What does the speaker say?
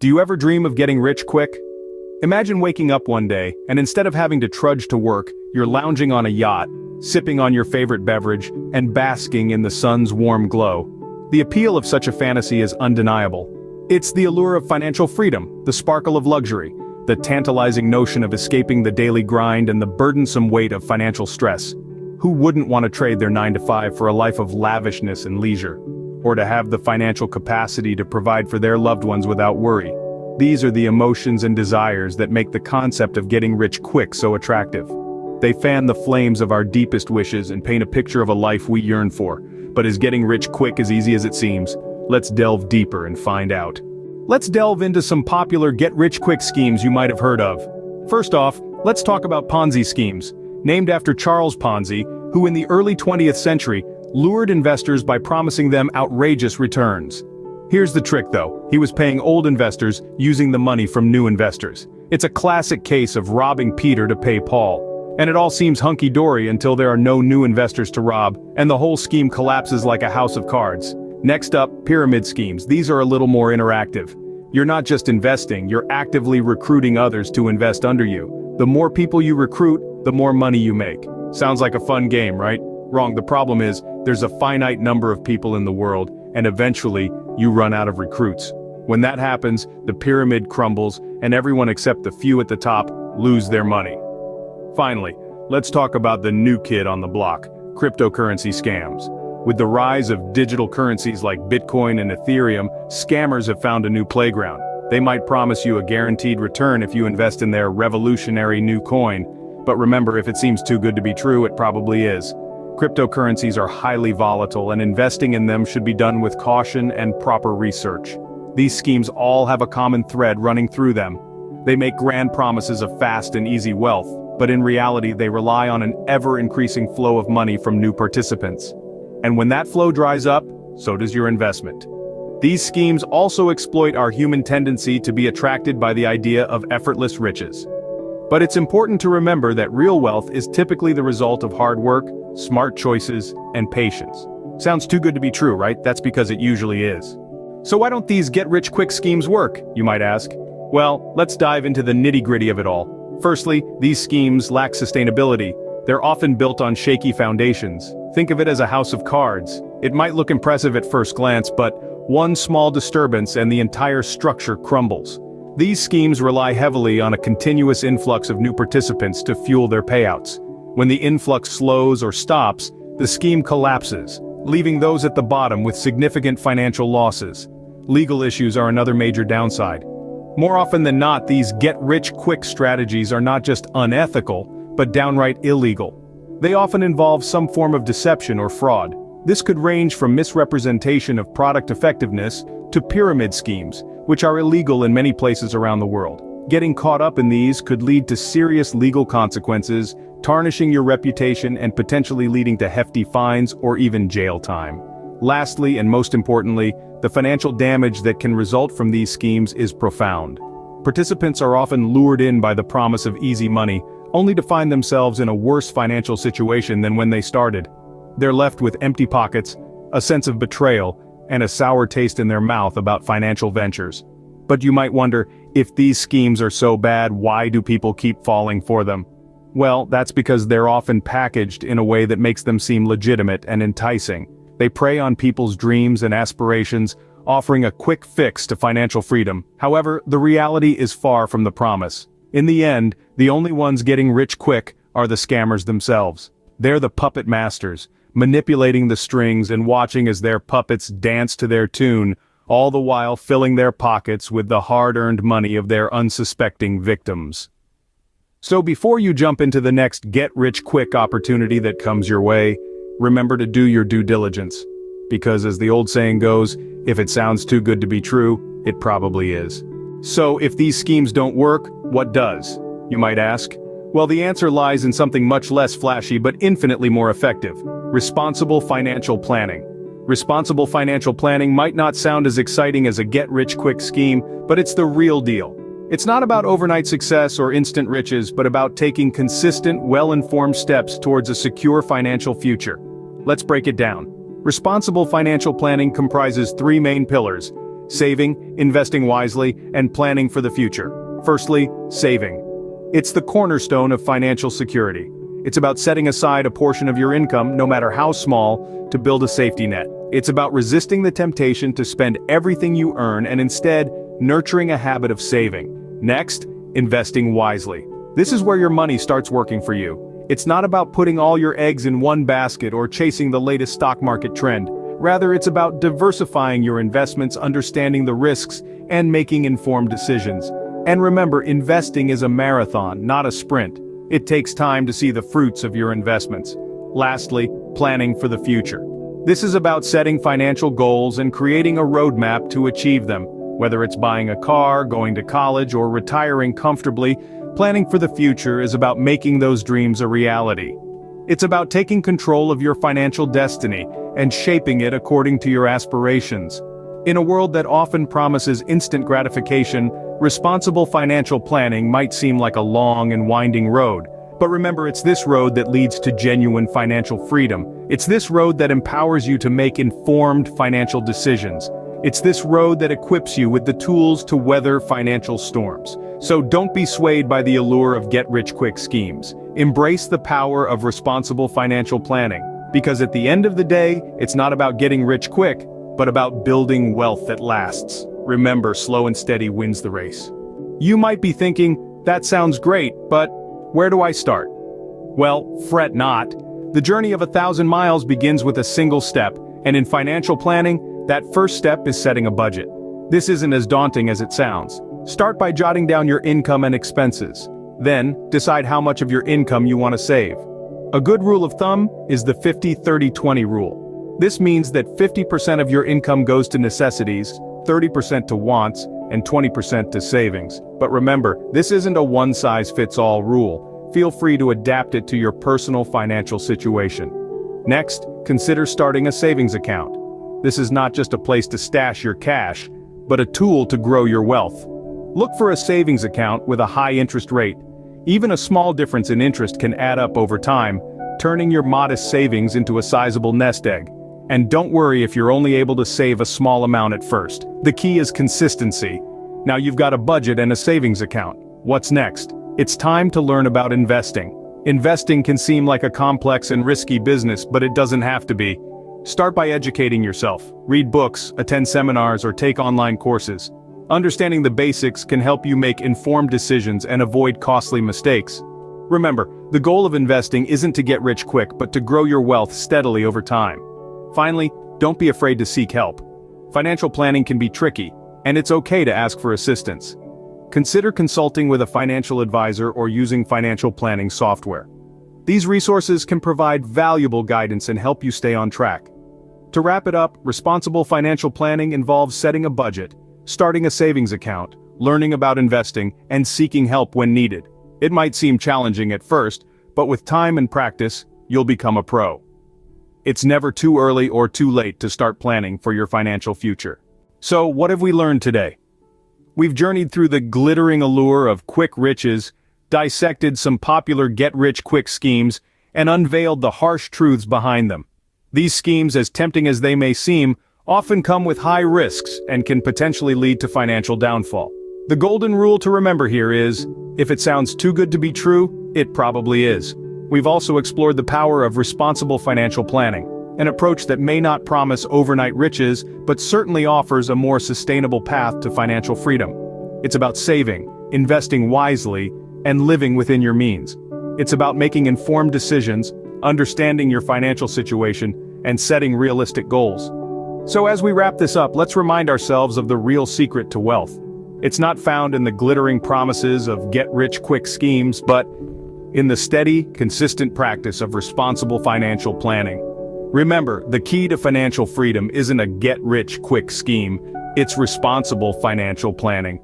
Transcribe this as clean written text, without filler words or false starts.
Do you ever dream of getting rich quick? Imagine waking up one day, and instead of having to trudge to work, you're lounging on a yacht, sipping on your favorite beverage, and basking in the sun's warm glow. The appeal of such a fantasy is undeniable. It's the allure of financial freedom, the sparkle of luxury, the tantalizing notion of escaping the daily grind and the burdensome weight of financial stress. Who wouldn't want to trade their 9-to-5 for a life of lavishness and leisure? Or to have the financial capacity to provide for their loved ones without worry? These are the emotions and desires that make the concept of getting rich quick so attractive. They fan the flames of our deepest wishes and paint a picture of a life we yearn for. But is getting rich quick as easy as it seems? Let's delve deeper and find out. Let's delve into some popular get-rich-quick schemes you might have heard of. First off, let's talk about Ponzi schemes, named after Charles Ponzi, who in the early 20th century lured investors by promising them outrageous returns. Here's the trick though, he was paying old investors using the money from new investors. It's a classic case of robbing Peter to pay Paul. And it all seems hunky-dory until there are no new investors to rob, and the whole scheme collapses like a house of cards. Next up, pyramid schemes. These are a little more interactive. You're not just investing, you're actively recruiting others to invest under you. The more people you recruit, the more money you make. Sounds like a fun game, right? Wrong. The problem is, there's a finite number of people in the world, and eventually, you run out of recruits. When that happens, the pyramid crumbles, and everyone except the few at the top lose their money. Finally, let's talk about the new kid on the block, cryptocurrency scams. With the rise of digital currencies like Bitcoin and Ethereum, scammers have found a new playground. They might promise you a guaranteed return if you invest in their revolutionary new coin. But remember, if it seems too good to be true, it probably is. Cryptocurrencies are highly volatile, and investing in them should be done with caution and proper research. These schemes all have a common thread running through them. They make grand promises of fast and easy wealth, but in reality they rely on an ever-increasing flow of money from new participants. And when that flow dries up, so does your investment. These schemes also exploit our human tendency to be attracted by the idea of effortless riches. But it's important to remember that real wealth is typically the result of hard work, smart choices, and patience. Sounds too good to be true, right? That's because it usually is. So why don't these get-rich-quick schemes work, you might ask? Well, let's dive into the nitty-gritty of it all. Firstly, these schemes lack sustainability. They're often built on shaky foundations. Think of it as a house of cards. It might look impressive at first glance, but one small disturbance and the entire structure crumbles. These schemes rely heavily on a continuous influx of new participants to fuel their payouts. When the influx slows or stops, the scheme collapses, leaving those at the bottom with significant financial losses. Legal issues are another major downside. More often than not, these get-rich-quick strategies are not just unethical, but downright illegal. They often involve some form of deception or fraud. This could range from misrepresentation of product effectiveness to pyramid schemes, which are illegal in many places around the world. Getting caught up in these could lead to serious legal consequences, tarnishing your reputation and potentially leading to hefty fines or even jail time. Lastly, and most importantly, the financial damage that can result from these schemes is profound. Participants are often lured in by the promise of easy money, only to find themselves in a worse financial situation than when they started. They're left with empty pockets, a sense of betrayal, and a sour taste in their mouth about financial ventures. But you might wonder, if these schemes are so bad, why do people keep falling for them? Well, that's because they're often packaged in a way that makes them seem legitimate and enticing. They prey on people's dreams and aspirations, offering a quick fix to financial freedom. However, the reality is far from the promise. In the end, the only ones getting rich quick are the scammers themselves. They're the puppet masters, manipulating the strings and watching as their puppets dance to their tune, all the while filling their pockets with the hard-earned money of their unsuspecting victims. So before you jump into the next get-rich-quick opportunity that comes your way, remember to do your due diligence. Because as the old saying goes, if it sounds too good to be true, it probably is. So if these schemes don't work, what does? You might ask. Well, the answer lies in something much less flashy but infinitely more effective: responsible financial planning. Responsible financial planning might not sound as exciting as a get-rich-quick scheme, but it's the real deal. It's not about overnight success or instant riches, but about taking consistent, well-informed steps towards a secure financial future. Let's break it down. Responsible financial planning comprises three main pillars: saving, investing wisely, and planning for the future. Firstly, saving. It's the cornerstone of financial security. It's about setting aside a portion of your income, no matter how small, to build a safety net. It's about resisting the temptation to spend everything you earn and instead nurturing a habit of saving. Next, investing wisely. This is where your money starts working for you. It's not about putting all your eggs in one basket or chasing the latest stock market trend. Rather, it's about diversifying your investments, understanding the risks, and making informed decisions. And remember, investing is a marathon, not a sprint. It takes time to see the fruits of your investments. Lastly, planning for the future. This is about setting financial goals and creating a roadmap to achieve them. Whether it's buying a car, going to college, or retiring comfortably, planning for the future is about making those dreams a reality. It's about taking control of your financial destiny and shaping it according to your aspirations. In a world that often promises instant gratification, responsible financial planning might seem like a long and winding road. But remember, it's this road that leads to genuine financial freedom. It's this road that empowers you to make informed financial decisions. It's this road that equips you with the tools to weather financial storms. So don't be swayed by the allure of get-rich-quick schemes. Embrace the power of responsible financial planning. Because at the end of the day, it's not about getting rich quick, but about building wealth that lasts. Remember, slow and steady wins the race. You might be thinking, that sounds great, but where do I start? Well, fret not. The journey of 1,000 miles begins with a single step, and in financial planning, that first step is setting a budget. This isn't as daunting as it sounds. Start by jotting down your income and expenses. Then, decide how much of your income you want to save. A good rule of thumb is the 50-30-20 rule. This means that 50% of your income goes to necessities, 30% to wants, and 20% to savings. But remember, this isn't a one-size-fits-all rule. Feel free to adapt it to your personal financial situation. Next, consider starting a savings account. This is not just a place to stash your cash, but a tool to grow your wealth. Look for a savings account with a high interest rate. Even a small difference in interest can add up over time, turning your modest savings into a sizable nest egg. And don't worry if you're only able to save a small amount at first. The key is consistency. Now you've got a budget and a savings account. What's next? It's time to learn about investing. Investing can seem like a complex and risky business, but it doesn't have to be. Start by educating yourself. Read books, attend seminars, or take online courses. Understanding the basics can help you make informed decisions and avoid costly mistakes. Remember, the goal of investing isn't to get rich quick, but to grow your wealth steadily over time. Finally, don't be afraid to seek help. Financial planning can be tricky, and it's okay to ask for assistance. Consider consulting with a financial advisor or using financial planning software. These resources can provide valuable guidance and help you stay on track. To wrap it up, responsible financial planning involves setting a budget, starting a savings account, learning about investing, and seeking help when needed. It might seem challenging at first, but with time and practice, you'll become a pro. It's never too early or too late to start planning for your financial future. So, what have we learned today? We've journeyed through the glittering allure of quick riches, dissected some popular get-rich-quick schemes, and unveiled the harsh truths behind them. These schemes, as tempting as they may seem, often come with high risks and can potentially lead to financial downfall. The golden rule to remember here is, if it sounds too good to be true, it probably is. We've also explored the power of responsible financial planning, an approach that may not promise overnight riches, but certainly offers a more sustainable path to financial freedom. It's about saving, investing wisely, and living within your means. It's about making informed decisions, understanding your financial situation, and setting realistic goals. So as we wrap this up, let's remind ourselves of the real secret to wealth. It's not found in the glittering promises of get-rich-quick schemes, but in the steady, consistent practice of responsible financial planning. Remember, the key to financial freedom isn't a get-rich-quick scheme, it's responsible financial planning.